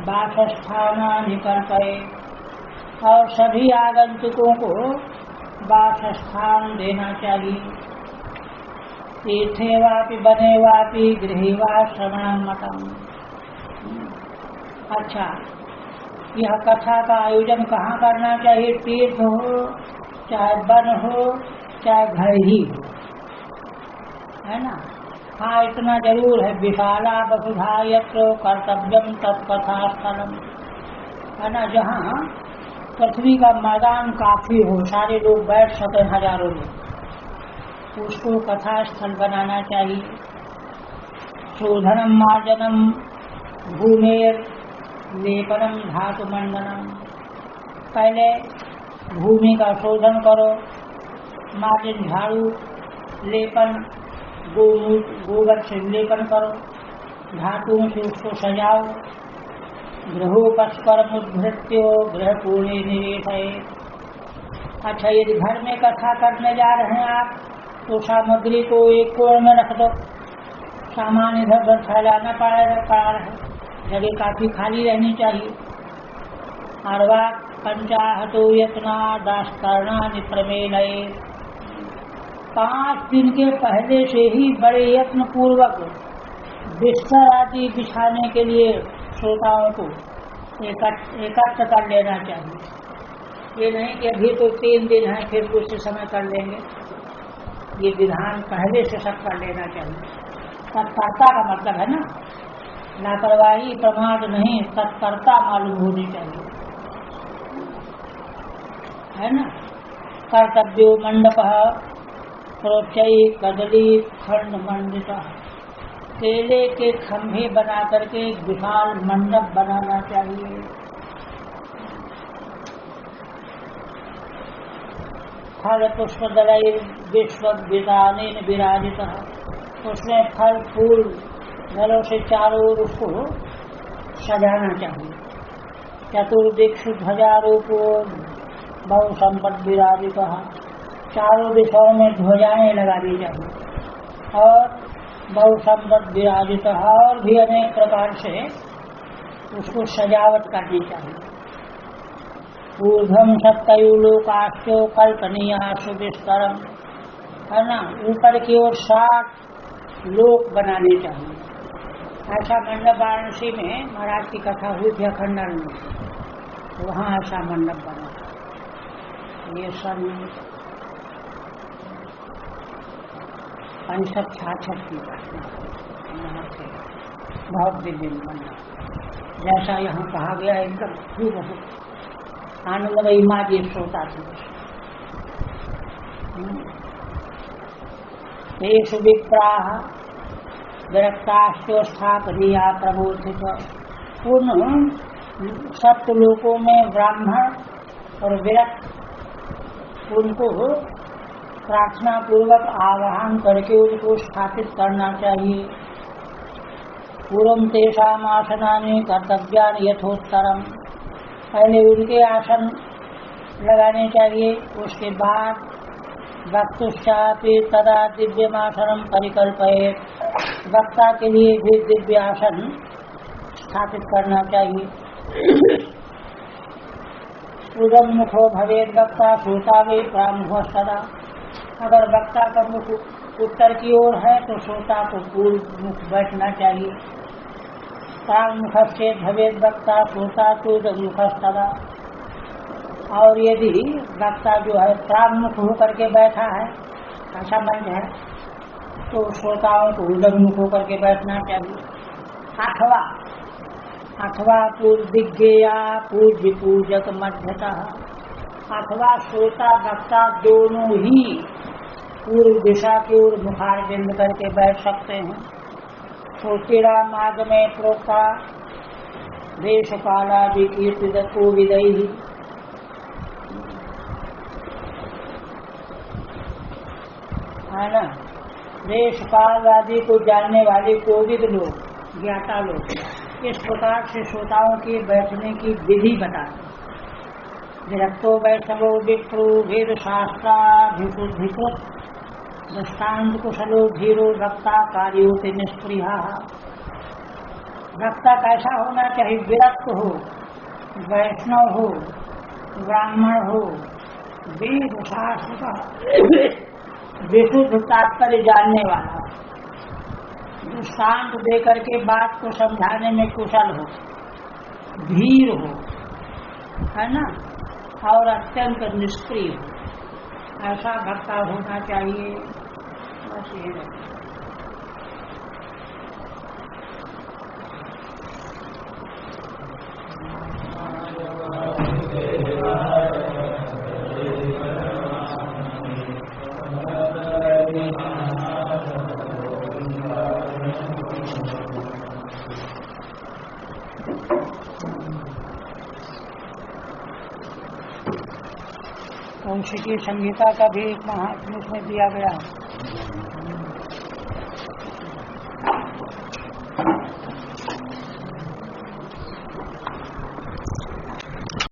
वासस्थानानि कल्पये। और सभी आगंतुकों को वासस्थान देना चाहिए। तीर्थे वापि बने वापि गृहे वा श्रवणं मतम्। अच्छा, यह कथा का आयोजन कहाँ करना चाहिए? तीर्थ हो, चाहे वन हो, चाहे घर ही हो, है ना। हाँ, इतना जरूर है, विशाला बहुधा यत्र कर्तव्यम तत्कथा स्थलम, है ना। जहाँ पृथ्वी का मैदान काफी हो, सारे लोग बैठ सके, हजारों लोग, उसको कथा स्थल बनाना चाहिए। शोधनम मार्जनम भूमेर लेपनम धातु मंडनम। पहले भूमि का शोधन करो, मार्जन झाड़ू, लेपन गोबर से लेपन करो, धातुओं से उसको सजाओ। गृहोपस्करम उद्धृत्यो गृह पूर्णे निवेशये। अच्छा, यदि घर में कथा करने जा रहे हैं आप, तो सामग्री को एक कोण में रख दो, सामान इधर उधर फैलाना पड़ा रहे, जगह काफी खाली रहनी चाहिए। अर्वा पंचाहतो यत्ना दास्करणानि प्रमेलये। 5 दिन के पहले से ही बड़े यत्न पूर्वक बिस्तर आदि बिछाने के लिए श्रोताओं को एकत्र कर लेना चाहिए। ये नहीं कि अभी तो 3 दिन है फिर कुछ समय कर लेंगे। ये विधान पहले से सब कर लेना चाहिए। तत्परता का मतलब है ना, लापरवाही प्रमाद नहीं, तत्परता मालूम होनी चाहिए, है ना। कर्तव्यो मंडप प्रोच्चै कदली खंड मंडिता। केले के खंभे बना करके विशाल मंडप बनाना चाहिए। फल पुष्प दलई विश्व विदानेन विराजिता। उसमें फल फूल दलों से चारों ओर उसको सजाना चाहिए। चतुर्दिक्षु ध्वजारोपो बहु संपद विराजिता। चारों दिशाओं में ध्वजाएं लगा दी चाहिए और बहु संपद विराजिता, और भी अनेक प्रकार से उसको सजावट करनी चाहिए। ऊर्ध्वं सप्तयूलोकाश्चो कल्पनीया सुविस्तरम, है ना। ऊपर की ओर 7 लोक बनाने चाहिए। ऐसा मंडप वाराणसी में महाराज की कथा हुई थी अखंडन में, वहाँ ऐसा मंडप बना। ये सन 65-66 की घटना यहाँ से बहुत दिव्य मंडप, जैसा यहाँ कहा गया एकदम खूब आनंदमयी माँ जी श्रोता थी। तेषु विप्राः विरक्ताश्च स्थापनीया प्रबोधित। उन सप्तलोकों में ब्राह्मण और विरक्त उनको प्रार्थना पूर्वक आवाहन करके उनको स्थापित करना चाहिए। पूर्वं तेषाम् आसनानि कर्तव्यानि यथोत्तरम्, पहले उनके आसन लगाने चाहिए, उसके बाद वक्तुश्चापि तदा दिव्यमासनम परिकल्पयेत्, वक्ता के लिए भी दिव्य आसन स्थापित करना चाहिए। उदम मुखो भवेद वक्ता श्रोता वे प्रामुख सदा, अगर वक्ता का मुख उत्तर की ओर है तो श्रोता को पूर्व मुख बैठना चाहिए। प्रामुख से भवेद वक्ता श्रोता तो मुख सदा, और यदि वक्ता जो है प्रामुख होकर के बैठा है, ऐसा मंच है, तो श्रोताओं को उदमुख होकर के बैठना चाहिए। अथवा पूर्वदिग्गेया पूज्य पूजक मध्यतः, अथवा श्रोता वक्ता दोनों ही पूर्व दिशा की ओर मुखारविंद करके बैठ सकते हैं। तो तेरा मार्ग में प्रोक्ता देश कालादि कीर्तित कोविदई, है ना, देश काल आदि को जानने वाले कोविद लोग, ज्ञाता लोग इस प्रकार से श्रोताओं के बैठने की विधि बताते। विरक्तो बैठवो विप्रो वेद शास्त्राभिकृत दृष्टांत कुशलो धीरो वक्ता कार्योति निष्प्रिया। वक्ता कैसा होना चाहिए? विरक्त हो, वैष्णव हो, ब्राह्मण हो, वेद शास्त्र का विशुद्ध तात्पर्य जानने वाला, जो शांत देकर के बात को समझाने में कुशल हो, धीर हो, है ना, और अत्यंत निष्क्रिय हो, ऐसा वक्ता होना चाहिए। बस ये वंशी की संहिता का भी एक महात्म्य इसमें दिया गया है।